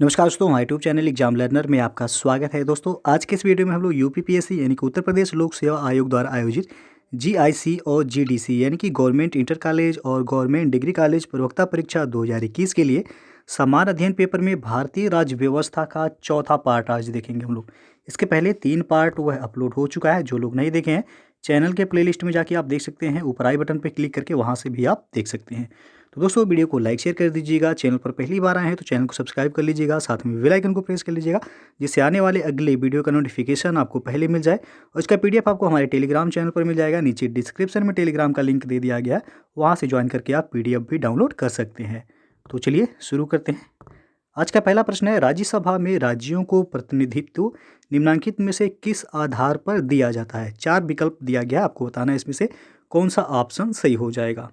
नमस्कार दोस्तों, हमारे यूट्यूब चैनल एग्जाम लर्नर में आपका स्वागत है। दोस्तों, आज के इस वीडियो में हम लोग यूपीपीएससी यानी कि उत्तर प्रदेश लोक सेवा आयोग द्वारा आयोजित जीआईसी और जीडीसी यानी कि गवर्नमेंट इंटर कॉलेज और गवर्नमेंट डिग्री कॉलेज प्रवक्ता परीक्षा 2021 के लिए समान अध्ययन पेपर में भारतीय राज्य व्यवस्था का चौथा पार्ट आज देखेंगे हम लोग। इसके पहले 3 पार्ट वह अपलोड हो चुका है। जो लोग नहीं देखे हैं, चैनल के प्लेलिस्ट में जाके आप देख सकते हैं। ऊपर आई बटन पर क्लिक करके वहाँ से भी आप देख सकते हैं। तो दोस्तों, वीडियो को लाइक शेयर कर दीजिएगा। चैनल पर पहली बार आए हैं तो चैनल को सब्सक्राइब कर लीजिएगा, साथ में बेल आइकन को प्रेस कर लीजिएगा, जिससे आने वाले अगले वीडियो का नोटिफिकेशन आपको पहले मिल जाए। और इसका पीडीएफ आपको हमारे टेलीग्राम चैनल पर मिल जाएगा। नीचे डिस्क्रिप्शन में टेलीग्राम का लिंक दे दिया गया है, वहाँ से ज्वाइन करके आप पीडीएफ भी डाउनलोड कर सकते हैं। तो चलिए शुरू करते हैं। आज का पहला प्रश्न है, राज्यसभा में राज्यों को प्रतिनिधित्व निम्नलिखित में से किस आधार पर दिया जाता है। 4 विकल्प दिया गया है, आपको बताना है इसमें से कौन सा ऑप्शन सही हो जाएगा।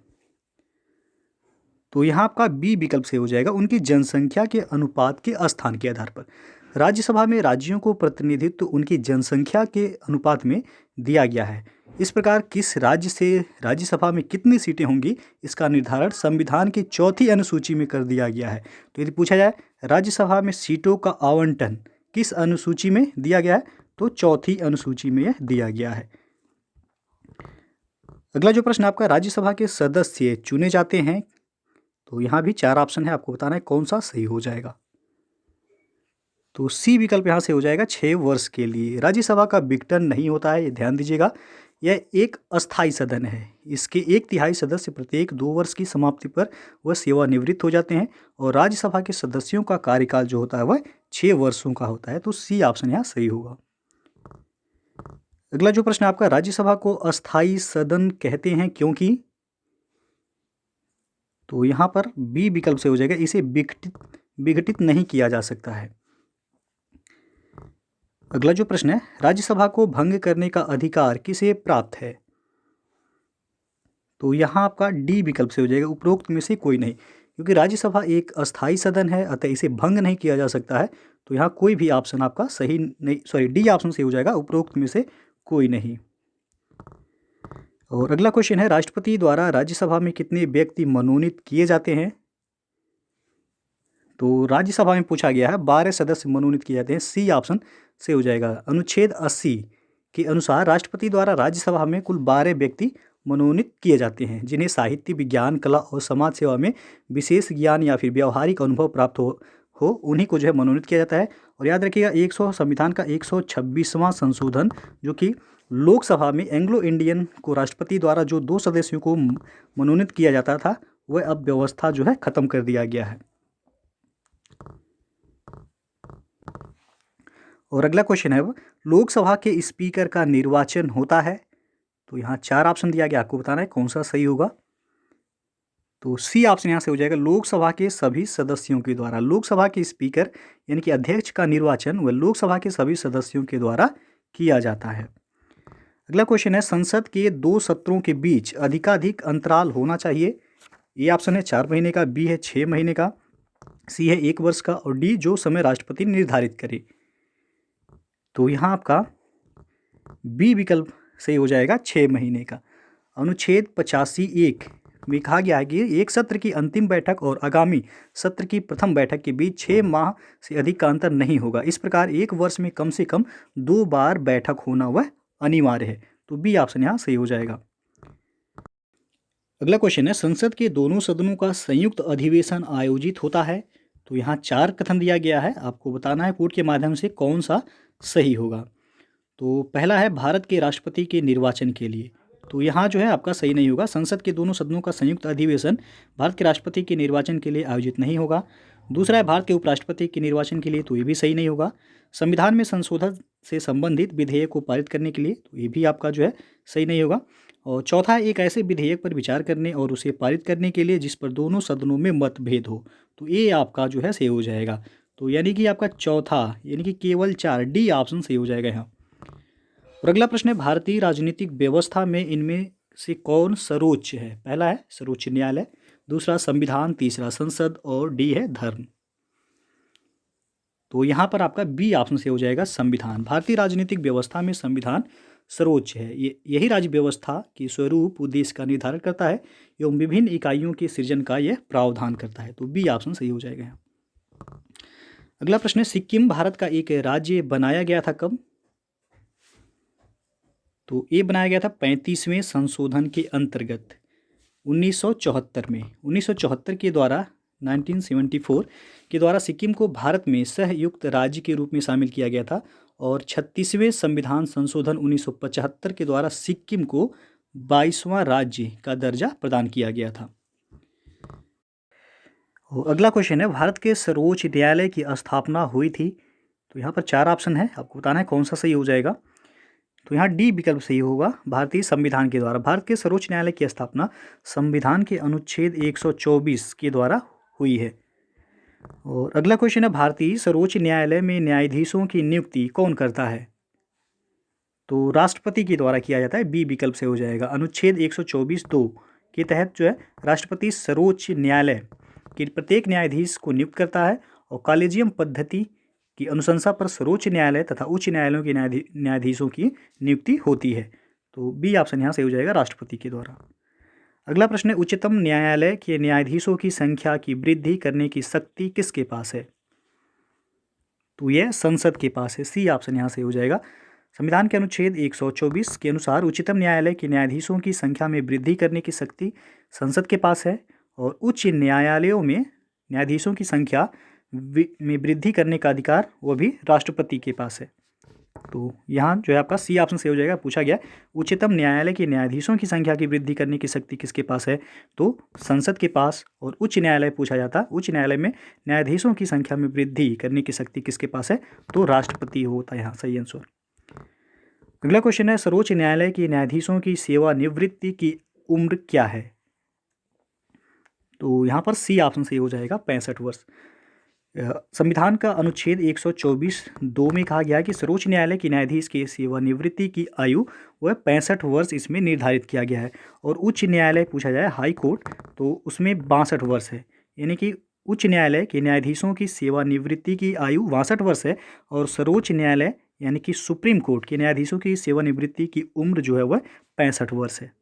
तो यहाँ आपका बी विकल्प से हो जाएगा, उनकी जनसंख्या के अनुपात के स्थान के आधार पर। राज्यसभा में राज्यों को प्रतिनिधित्व उनकी जनसंख्या के अनुपात में दिया गया है। इस प्रकार किस राज्य से राज्यसभा में कितनी सीटें होंगी, इसका निर्धारण संविधान की चौथी अनुसूची में कर दिया गया है। तो यदि पूछा जाए राज्यसभा में सीटों का आवंटन किस अनुसूची में दिया गया है, तो चौथी अनुसूची में यह दिया गया है। अगला जो प्रश्न आपका, राज्यसभा के सदस्य चुने जाते हैं। तो यहाँ भी 4 ऑप्शन है, आपको बताना है कौन सा सही हो जाएगा। तो सी विकल्प यहाँ से हो जाएगा 6 वर्ष के लिए। राज्यसभा का विघटन नहीं होता है, ये ध्यान दीजिएगा। यह एक अस्थायी सदन है। इसके 1/3 सदस्य प्रत्येक 2 वर्ष की समाप्ति पर वह सेवानिवृत्त हो जाते हैं और राज्यसभा के सदस्यों का कार्यकाल जो होता है वह 6 वर्षों का होता है। तो सी ऑप्शन यहाँ सही होगा। अगला जो प्रश्न आपका, राज्यसभा को अस्थायी सदन कहते हैं क्योंकि। तो यहाँ पर बी विकल्प से हो जाएगा, इसे विघटित नहीं किया जा सकता है। अगला जो प्रश्न है, राज्यसभा को भंग करने का अधिकार किसे प्राप्त है। तो यहाँ आपका डी विकल्प से हो जाएगा, उपरोक्त में से कोई नहीं। क्योंकि राज्यसभा एक अस्थायी सदन है, अतः इसे भंग नहीं किया जा सकता है। तो यहाँ कोई भी ऑप्शन आपका सही नहीं, सॉरी डी ऑप्शन से हो जाएगा, उपरोक्त में से कोई नहीं। और अगला क्वेश्चन है, राष्ट्रपति द्वारा राज्यसभा में कितने व्यक्ति मनोनीत किए जाते हैं। तो राज्यसभा में पूछा गया है 12 सदस्य मनोनीत किए जाते हैं, सी ऑप्शन से हो जाएगा। अनुच्छेद 80 के अनुसार राष्ट्रपति द्वारा राज्यसभा में कुल 12 व्यक्ति मनोनीत किए जाते हैं, जिन्हें साहित्य, विज्ञान, कला और समाज सेवा में विशेष ज्ञान या फिर व्यावहारिक अनुभव प्राप्त हो उन्हीं को जो है मनोनीत किया जाता है। और याद रखिएगा, संविधान का 126वां संशोधन, जो कि लोकसभा में एंग्लो इंडियन को राष्ट्रपति द्वारा जो 2 सदस्यों को मनोनीत किया जाता था, वह अब व्यवस्था जो है खत्म कर दिया गया है। और अगला क्वेश्चन है, वो लोकसभा के स्पीकर का निर्वाचन होता है। तो यहाँ 4 ऑप्शन दिया गया, आपको बताना है कौन सा सही होगा। तो सी ऑप्शन यहाँ से हो जाएगा, लोकसभा के सभी सदस्यों के द्वारा। लोकसभा के स्पीकर यानी कि अध्यक्ष का निर्वाचन वह लोकसभा के सभी सदस्यों के द्वारा किया जाता है। अगला क्वेश्चन है, संसद के 2 सत्रों के बीच अधिकाधिक अंतराल होना चाहिए। ए ऑप्शन है 4 महीने का, बी है 6 महीने का, सी है 1 वर्ष का, और डी जो समय राष्ट्रपति निर्धारित करे। तो यहाँ आपका बी विकल्प सही हो जाएगा, 6 महीने का। अनुच्छेद 85(1) में कहा गया है कि एक सत्र की अंतिम बैठक और आगामी सत्र की प्रथम बैठक के बीच 6 माह से अधिक का अंतर नहीं होगा। इस प्रकार 1 वर्ष में कम से कम 2 बार बैठक होना वह अनिवार्य है। तो बी ऑप्शन यहाँ सही हो जाएगा। अगला क्वेश्चन है, संसद के दोनों सदनों का संयुक्त अधिवेशन आयोजित होता है। तो यहाँ 4 कथन दिया गया है, आपको बताना है कोड के माध्यम से कौन सा सही होगा। तो पहला है भारत के राष्ट्रपति के निर्वाचन के लिए। तो यहाँ जो है आपका सही नहीं होगा। संसद के दोनों सदनों का संयुक्त अधिवेशन भारत के राष्ट्रपति के निर्वाचन के लिए आयोजित नहीं होगा। दूसरा है भारत के उपराष्ट्रपति के निर्वाचन के लिए, तो ये भी सही नहीं होगा। संविधान में संशोधन से संबंधित विधेयक को पारित करने के लिए, तो ये भी आपका जो है सही नहीं होगा। और चौथा है एक ऐसे विधेयक पर विचार करने और उसे पारित करने के लिए जिस पर दोनों सदनों में मतभेद हो। तो ये आपका जो है सही हो जाएगा। तो यानी कि आपका चौथा यानी कि केवल 4 डी ऑप्शन सही हो जाएगा यहाँ। और अगला प्रश्न है, भारतीय राजनीतिक व्यवस्था में इनमें से कौन सर्वोच्च है। पहला है सर्वोच्च न्यायालय, दूसरा संविधान, तीसरा संसद और डी है धर्म। तो यहाँ पर आपका बी ऑप्शन से हो जाएगा संविधान। भारतीय राजनीतिक व्यवस्था में संविधान सर्वोच्च है। यही राज्य व्यवस्था की स्वरूप उद्देश्य का निर्धारण करता है एवं विभिन्न इकाइयों के सृजन का यह प्रावधान करता है। तो बी ऑप्शन सही हो जाएगा यहाँ। अगला प्रश्न है, सिक्किम भारत का एक राज्य बनाया गया था कब? तो ये बनाया गया था 35वें संशोधन के अंतर्गत 1974 में। 1974 के द्वारा 1974 के द्वारा सिक्किम को भारत में सहयुक्त राज्य के रूप में शामिल किया गया था और 36वें संविधान संशोधन 1975 के द्वारा सिक्किम को 22वां राज्य का दर्जा प्रदान किया गया था। और अगला क्वेश्चन है, भारत के सर्वोच्च न्यायालय की स्थापना हुई थी। तो यहाँ पर 4 ऑप्शन है, आपको बताना है कौन सा सही हो जाएगा। तो यहाँ डी विकल्प सही होगा, भारतीय संविधान के द्वारा। भारत के सर्वोच्च न्यायालय की स्थापना संविधान के अनुच्छेद 124 के द्वारा हुई है। और अगला क्वेश्चन है, भारतीय सर्वोच्च न्यायालय में न्यायाधीशों की नियुक्ति कौन करता है? तो राष्ट्रपति के द्वारा किया जाता है, बी विकल्प से हो जाएगा। अनुच्छेद 124(2) के तहत जो है राष्ट्रपति सर्वोच्च न्यायालय के प्रत्येक न्यायाधीश को नियुक्त करता है और कॉलेजियम पद्धति की अनुशंसा पर सर्वोच्च न्यायालय तथा उच्च न्यायालयों के न्यायाधीशों की नियुक्ति होती है। तो बी ऑप्शन यहाँ से हो जाएगा, राष्ट्रपति के द्वारा। अगला प्रश्न है, उच्चतम न्यायालय के न्यायाधीशों की संख्या की वृद्धि करने की शक्ति किसके पास है? तो यह संसद के पास है, सी ऑप्शन यहाँ से हो जाएगा। संविधान के अनुच्छेद 124 के अनुसार उच्चतम न्यायालय के न्यायाधीशों की संख्या में वृद्धि करने की शक्ति संसद के पास है और उच्च न्यायालयों में न्यायाधीशों की संख्या में वृद्धि करने का अधिकार वो भी राष्ट्रपति के पास है। तो यहाँ जो है आपका सी ऑप्शन से हो जाएगा। पूछा गया उच्चतम न्यायालय के न्यायाधीशों की संख्या की वृद्धि करने की शक्ति किसके पास है? तो संसद के पास। और उच्च न्यायालय पूछा जाता, उच्च न्यायालय में न्यायाधीशों की संख्या में वृद्धि करने की शक्ति किसके पास है? तो राष्ट्रपति होता है यहाँ सही आंसर। अगला क्वेश्चन है, सर्वोच्च न्यायालय के न्यायाधीशों की सेवानिवृत्ति की उम्र क्या है? तो यहाँ पर सी ऑप्शन से हो जाएगा 65 वर्ष। संविधान का अनुच्छेद 124(2) में कहा गया है कि सर्वोच्च न्यायालय के न्यायाधीश की सेवानिवृत्ति की आयु वह 65 वर्ष इसमें निर्धारित किया गया है। और उच्च न्यायालय पूछा जाए हाई कोर्ट तो उसमें 62 वर्ष है, यानी कि उच्च न्यायालय के न्यायाधीशों की सेवानिवृत्ति की आयु 62 वर्ष है और सर्वोच्च न्यायालय यानी कि सुप्रीम कोर्ट के न्यायाधीशों की सेवानिवृत्ति की उम्र जो है वह 65 वर्ष है।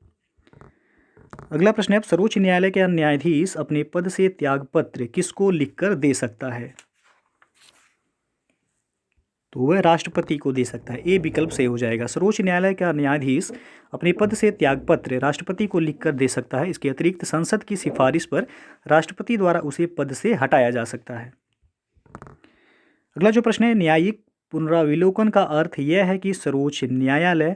अगला प्रश्न है, सर्वोच्च न्यायालय के न्यायाधीश अपने पद से त्यागपत्र किसको लिखकर दे सकता है? तो वह राष्ट्रपति को दे सकता है, ए विकल्प से हो जाएगा। सर्वोच्च न्यायालय का न्यायाधीश अपने पद से त्यागपत्र राष्ट्रपति को लिखकर दे सकता है। इसके अतिरिक्त संसद की सिफारिश पर राष्ट्रपति द्वारा उसे पद से हटाया जा सकता है। अगला जो प्रश्न है, न्यायिक पुनराविलोकन का अर्थ यह है कि सर्वोच्च न्यायालय,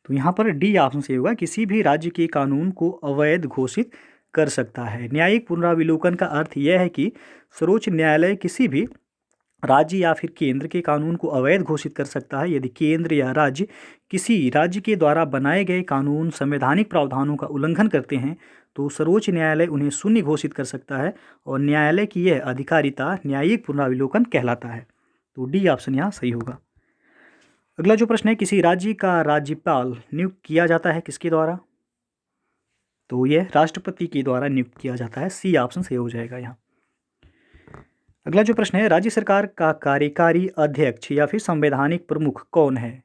तो यहाँ पर डी ऑप्शन से होगा, किसी भी राज्य के कानून को अवैध घोषित कर सकता है। न्यायिक पुनराविलोकन का अर्थ यह है कि सर्वोच्च न्यायालय किसी भी राज्य या फिर केंद्र के कानून को अवैध घोषित कर सकता है। यदि केंद्र या राज्य किसी राज्य के द्वारा बनाए गए कानून संवैधानिक प्रावधानों का उल्लंघन करते हैं तो सर्वोच्च न्यायालय उन्हें शून्य घोषित कर सकता है और न्यायालय की यह अधिकारिता न्यायिक पुनराविलोकन कहलाता है। तो डी ऑप्शन यहाँ सही होगा। अगला जो प्रश्न है, किसी राज्य का राज्यपाल नियुक्त किया जाता है किसके द्वारा? तो यह राष्ट्रपति के द्वारा नियुक्त किया जाता है, सी ऑप्शन सही हो जाएगा यहाँ। अगला जो प्रश्न है, राज्य सरकार का कार्यकारी अध्यक्ष या फिर संवैधानिक प्रमुख कौन है?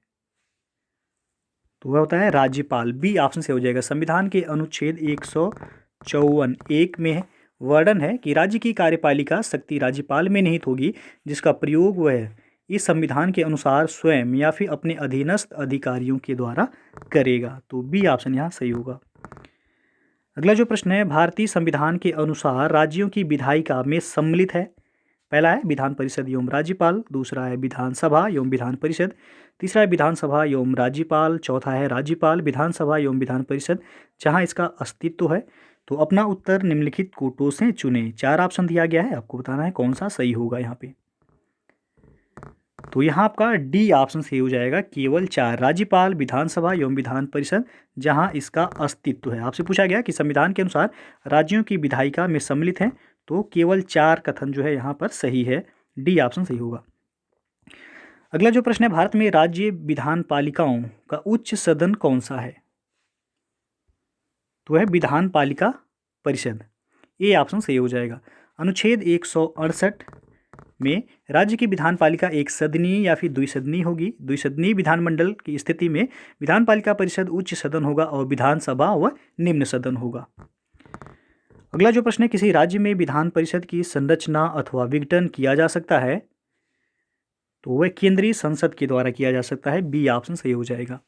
तो वह होता है राज्यपाल, बी ऑप्शन से हो जाएगा। संविधान के अनुच्छेद 154(1) में वर्णन है कि राज्य की कार्यपालिका शक्ति राज्यपाल में निहित होगी जिसका प्रयोग वह इस संविधान के अनुसार स्वयं या फिर अपने अधीनस्थ अधिकारियों के द्वारा करेगा। तो बी ऑप्शन यहाँ सही होगा। अगला जो प्रश्न है, भारतीय संविधान के अनुसार राज्यों की विधायिका में सम्मिलित है। पहला है विधान परिषद एवं राज्यपाल, दूसरा है विधानसभा एवं विधान परिषद, तीसरा है विधानसभा एवं राज्यपाल, चौथा है राज्यपाल विधानसभा एवं विधान परिषद जहां इसका अस्तित्व है। तो अपना उत्तर निम्नलिखित कोटों से चुने। 4 ऑप्शन दिया गया है, आपको बताना है कौन सा सही होगा यहाँ पे। तो यहाँ आपका डी ऑप्शन सही हो जाएगा, केवल 4, राज्यपाल विधानसभा एवं विधान परिषद जहाँ इसका अस्तित्व है। आपसे पूछा गया कि संविधान के अनुसार राज्यों की विधायिका में सम्मिलित है तो केवल 4 कथन जो है यहाँ पर सही है, डी ऑप्शन सही होगा। अगला जो प्रश्न है, भारत में राज्य विधान पालिकाओं का उच्च सदन कौन सा है? तो है विधान पालिका परिषद, ए ऑप्शन सही हो जाएगा। अनुच्छेद 168 में राज्य की विधान पालिका एक सदनीय या फिर द्विसदनीय होगी। द्विसदनीय विधानमंडल की स्थिति में विधान पालिका परिषद उच्च सदन होगा और विधानसभा वह निम्न सदन होगा। अगला जो प्रश्न है, किसी राज्य में विधान परिषद की संरचना अथवा विघटन किया जा सकता है, तो वह केंद्रीय संसद के द्वारा किया जा सकता है। बी ऑप्शन सही हो जाएगा।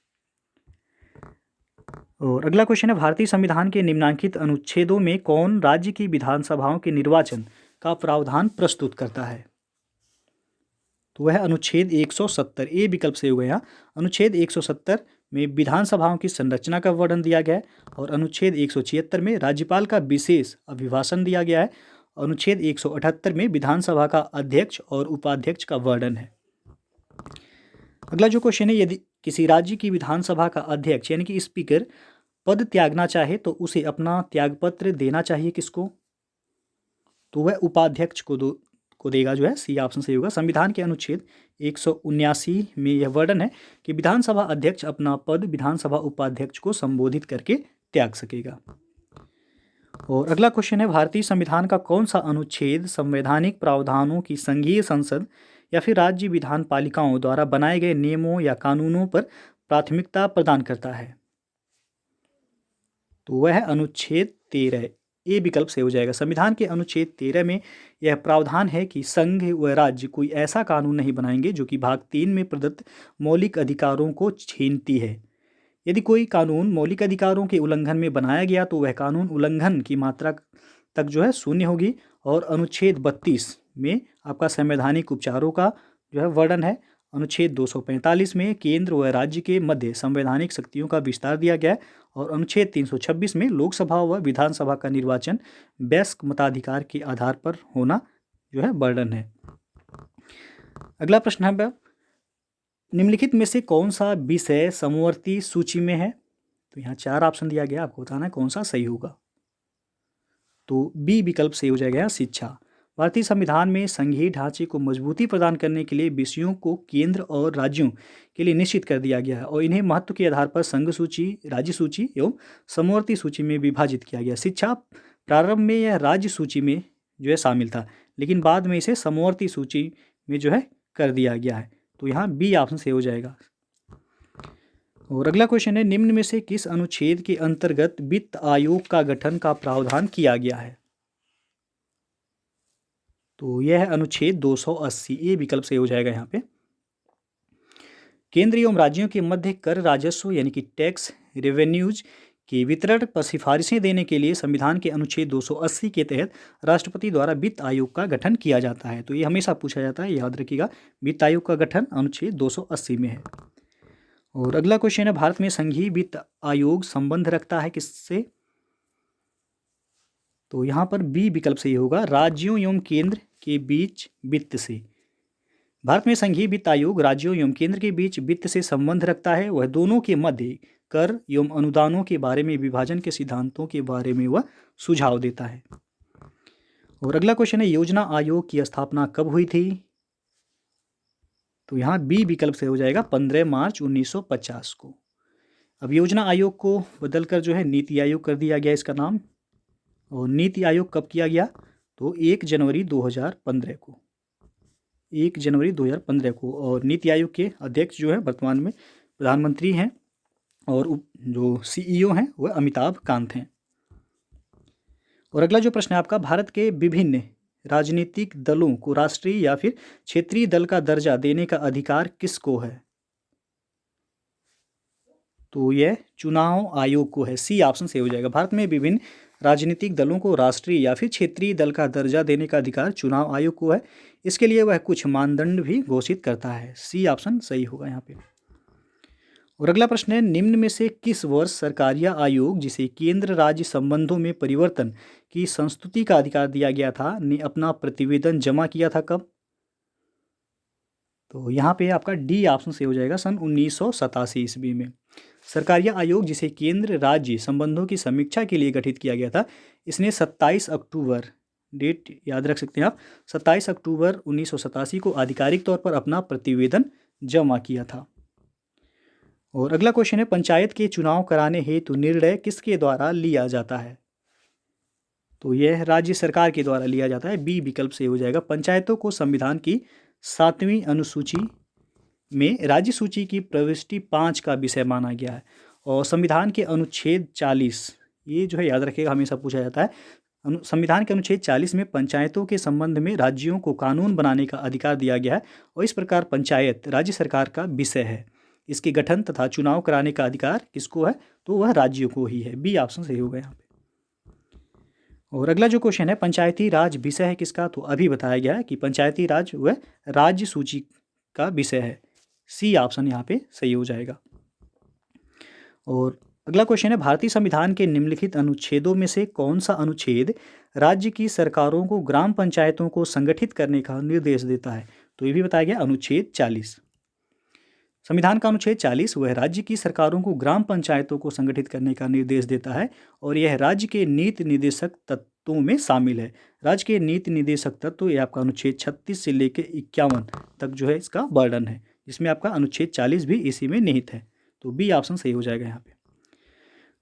और अगला क्वेश्चन है, भारतीय संविधान के निम्नलिखित अनुच्छेदों में कौन राज्य की विधानसभाओं के निर्वाचन का प्रावधान प्रस्तुत करता है, तो वह अनुच्छेद 170। ए विकल्प से हो गया। अनुच्छेद 170 में विधानसभाओं की संरचना का वर्णन दिया गया है और अनुच्छेद 176 में राज्यपाल का विशेष अभिभाषण दिया गया है। अनुच्छेद 178 में विधानसभा का अध्यक्ष और उपाध्यक्ष का वर्णन है। अगला जो क्वेश्चन है, यदि किसी राज्य की विधानसभा का अध्यक्ष यानी कि स्पीकर पद त्यागना चाहे तो उसे अपना त्यागपत्र देना चाहिए किसको, तो वह उपाध्यक्ष को देगा जो है। सी ऑप्शन सही होगा। संविधान के अनुच्छेद 179 में यह वर्णन है कि विधानसभा अध्यक्ष अपना पद विधानसभा उपाध्यक्ष को संबोधित करके त्याग सकेगा। और अगला क्वेश्चन है, भारतीय संविधान का कौन सा अनुच्छेद संवैधानिक प्रावधानों की संघीय संसद या फिर राज्य विधान पालिकाओं द्वारा बनाए गए नियमों या कानूनों पर प्राथमिकता प्रदान करता है, तो वह है अनुच्छेद 13। ए विकल्प से हो जाएगा। संविधान के अनुच्छेद 13 में यह प्रावधान है कि संघ व राज्य कोई ऐसा कानून नहीं बनाएंगे जो कि भाग 3 में प्रदत्त मौलिक अधिकारों को छीनती है। यदि कोई कानून मौलिक अधिकारों के उल्लंघन में बनाया गया तो वह कानून उल्लंघन की मात्रा तक जो है शून्य होगी। और अनुच्छेद 32 में आपका संवैधानिक उपचारों का जो है वर्णन है। अनुच्छेद 245 में केंद्र व राज्य के मध्य संवैधानिक शक्तियों का विस्तार दिया गया है। और अनुच्छेद 326 में लोकसभा व विधानसभा का निर्वाचन वयस्क मताधिकार के आधार पर होना जो है वर्णन है। अगला प्रश्न है, निम्नलिखित में से कौन सा विषय समवर्ती सूची में है, तो यहाँ 4 ऑप्शन दिया गया, आपको बताना है कौन सा सही होगा। तो बी विकल्प सही हो जाएगा, शिक्षा। भारतीय संविधान में संघीय ढांचे को मजबूती प्रदान करने के लिए विषयों को केंद्र और राज्यों के लिए निश्चित कर दिया गया है और इन्हें महत्व के आधार पर संघ सूची, राज्य सूची एवं समवर्ती सूची में विभाजित किया गया। शिक्षा प्रारंभ में यह राज्य सूची में जो है शामिल था, लेकिन बाद में इसे समवर्ती सूची में जो है कर दिया गया है। तो यहाँ बी ऑप्शन से हो जाएगा। और अगला क्वेश्चन है, निम्न में से किस अनुच्छेद के अंतर्गत वित्त आयोग का गठन का प्रावधान किया गया है, तो यह है अनुच्छेद 280। ए विकल्प से हो जाएगा। यहाँ पे केंद्र एवं राज्यों के मध्य कर राजस्व यानी कि टैक्स रेवेन्यूज के वितरण पर सिफारिशें देने के लिए संविधान के अनुच्छेद 280 के तहत राष्ट्रपति द्वारा वित्त आयोग का गठन किया जाता है। तो ये हमेशा पूछा जाता है, याद रखिएगा, वित्त आयोग का गठन अनुच्छेद 280 में है। और अगला क्वेश्चन है, भारत में संघीय वित्त आयोग संबंध रखता है किससे, तो यहाँ पर बी विकल्प से ही होगा, राज्यों एवं केंद्र के बीच वित्त से। भारत में संघीय वित्त आयोग राज्यों एवं केंद्र के बीच वित्त से संबंध रखता है। वह दोनों के मध्य कर एवं अनुदानों के बारे में विभाजन के सिद्धांतों के बारे में वह सुझाव देता है। और अगला क्वेश्चन है, योजना आयोग की स्थापना कब हुई थी, तो यहाँ बी विकल्प से हो जाएगा 15 मार्च 1950 को। अब योजना आयोग को बदलकर जो है नीति आयोग कर दिया गया इसका नाम। और नीति आयोग कब किया गया, तो 1 जनवरी 2015 को, 1 जनवरी 2015 को। और नीति आयोग के अध्यक्ष जो है वर्तमान में प्रधानमंत्री हैं और जो सीईओ हैं वह अमिताभ कांत हैं। और अगला जो प्रश्न है आपका, भारत के विभिन्न राजनीतिक दलों को राष्ट्रीय या फिर क्षेत्रीय दल का दर्जा देने का अधिकार किसको है, तो यह चुनाव आयोग को है। सी ऑप्शन से हो जाएगा। भारत में विभिन्न राजनीतिक दलों को राष्ट्रीय या फिर क्षेत्रीय दल का दर्जा देने का अधिकार चुनाव आयोग को है। इसके लिए वह कुछ मानदंड भी घोषित करता है। सी ऑप्शन सही होगा यहाँ पे। और अगला प्रश्न है, निम्न में से किस वर्ष सरकार या आयोग जिसे केंद्र राज्य संबंधों में परिवर्तन की संस्तुति का अधिकार दिया गया था ने अपना प्रतिवेदन जमा किया था कब, तो यहाँ पे आपका डी ऑप्शन से हो जाएगा, सन 1987 ईस्वी में। सरकारिया आयोग जिसे केंद्र राज्य संबंधों की समीक्षा के लिए गठित किया गया था, इसने 27 अक्टूबर, डेट याद रख सकते हैं आप, 27 अक्टूबर 1987 को आधिकारिक तौर पर अपना प्रतिवेदन जमा किया था। और अगला क्वेश्चन है, पंचायत के चुनाव कराने हेतु निर्णय किसके द्वारा लिया जाता है, तो यह राज्य सरकार के द्वारा लिया जाता है। बी विकल्प से हो जाएगा। पंचायतों को संविधान की 7वीं अनुसूची में राज्य सूची की प्रविष्टि 5 का विषय माना गया है। और संविधान के अनुच्छेद 40, ये जो है याद रखिएगा, हमेशा पूछा जाता है, संविधान के अनुच्छेद 40 में पंचायतों के संबंध में राज्यों को कानून बनाने का अधिकार दिया गया है और इस प्रकार पंचायत राज्य सरकार का विषय है। इसके गठन तथा चुनाव कराने का अधिकार किसको है, तो वह राज्यों को ही है। बी ऑप्शन सही होगा यहाँ पे। और अगला जो क्वेश्चन है, पंचायती राज विषय है किसका, तो अभी बताया गया है कि पंचायती राज वह राज्य सूची का विषय है। सी ऑप्शन यहाँ पे सही हो जाएगा। और अगला क्वेश्चन है, भारतीय संविधान के निम्नलिखित अनुच्छेदों में से कौन सा अनुच्छेद राज्य की सरकारों को ग्राम पंचायतों को संगठित करने का निर्देश देता है, तो ये भी बताया गया अनुच्छेद 40। संविधान का अनुच्छेद 40 वह राज्य की सरकारों को ग्राम पंचायतों को संगठित करने का निर्देश देता है और यह राज्य के नीति निर्देशक तत्वों में शामिल है। राज्य के नीति निर्देशक तत्व ये आपका अनुच्छेद 36 से लेकर 51 तक जो है इसका वर्णन है, जिसमें आपका अनुच्छेद 40 भी इसी में निहित है। तो बी ऑप्शन सही हो जाएगा यहाँ पे।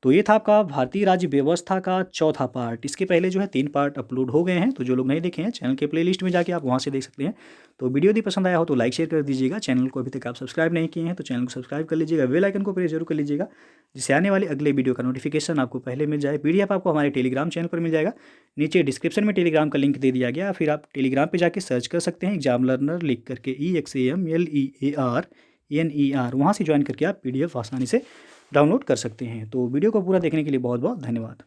तो ये था आपका भारतीय राज्य व्यवस्था का चौथा पार्ट। इसके पहले जो है 3 पार्ट अपलोड हो गए हैं, तो जो लोग नहीं देखे हैं चैनल के प्लेलिस्ट में जाके आप वहाँ से देख सकते हैं। तो वीडियो यदि पसंद आया हो तो लाइक शेयर कर दीजिएगा। चैनल को अभी तक आप सब्सक्राइब नहीं किए हैं तो चैनल को सब्सक्राइब कर लीजिएगा, बेल आइकन को प्रेस जरूर कर लीजिएगा, जिससे आने वाले अगले वीडियो का नोटिफिकेशन आपको पहले मिल जाए। PDF आपको हमारे टेलीग्राम चैनल पर मिल जाएगा, नीचे डिस्क्रिप्शन में टेलीग्राम का लिंक दे दिया गया, फिर आप टेलीग्राम पर जाके सर्च कर सकते हैं एग्जाम लर्नर लिख करके EXAMLEARNER, वहाँ से ज्वाइन करके आप PDF आसानी से डाउनलोड कर सकते हैं। तो वीडियो को पूरा देखने के लिए बहुत बहुत धन्यवाद।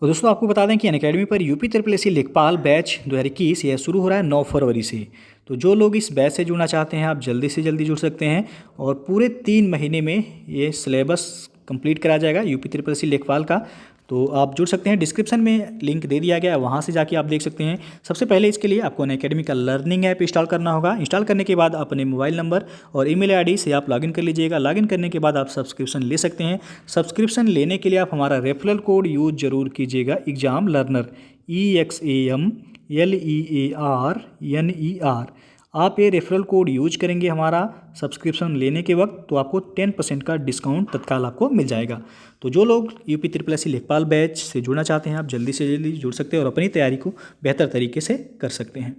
और दोस्तों आपको बता दें कि अनअकैडमी पर यूपी SSC लेखपाल बैच 2021 यह शुरू हो रहा है 9 फरवरी से। तो जो लोग इस बैच से जुड़ना चाहते हैं आप जल्दी से जल्दी जुड़ सकते हैं और पूरे 3 महीने में ये सिलेबस कंप्लीट कराया जाएगा यूपी SSC लेखपाल का। तो आप जुड़ सकते हैं, डिस्क्रिप्शन में लिंक दे दिया गया है, वहाँ से जाके आप देख सकते हैं। सबसे पहले इसके लिए आपको अनअकैडमी का लर्निंग ऐप इंस्टॉल करना होगा। इंस्टॉल करने के बाद अपने मोबाइल नंबर और ईमेल आईडी से आप लॉगिन कर लीजिएगा। लॉगिन करने के बाद आप सब्सक्रिप्शन ले सकते हैं। सब्सक्रिप्शन लेने के लिए आप हमारा रेफरल कोड यूज जरूर कीजिएगा, एग्जाम लर्नर EXAMLEARNER। आप ये रेफरल कोड यूज करेंगे हमारा सब्सक्रिप्शन लेने के वक्त तो आपको 10% का डिस्काउंट तत्काल आपको मिल जाएगा। तो जो लोग यूपी SSC लेखपाल बैच से जुड़ना चाहते हैं आप जल्दी से जल्दी जुड़ सकते हैं और अपनी तैयारी को बेहतर तरीके से कर सकते हैं।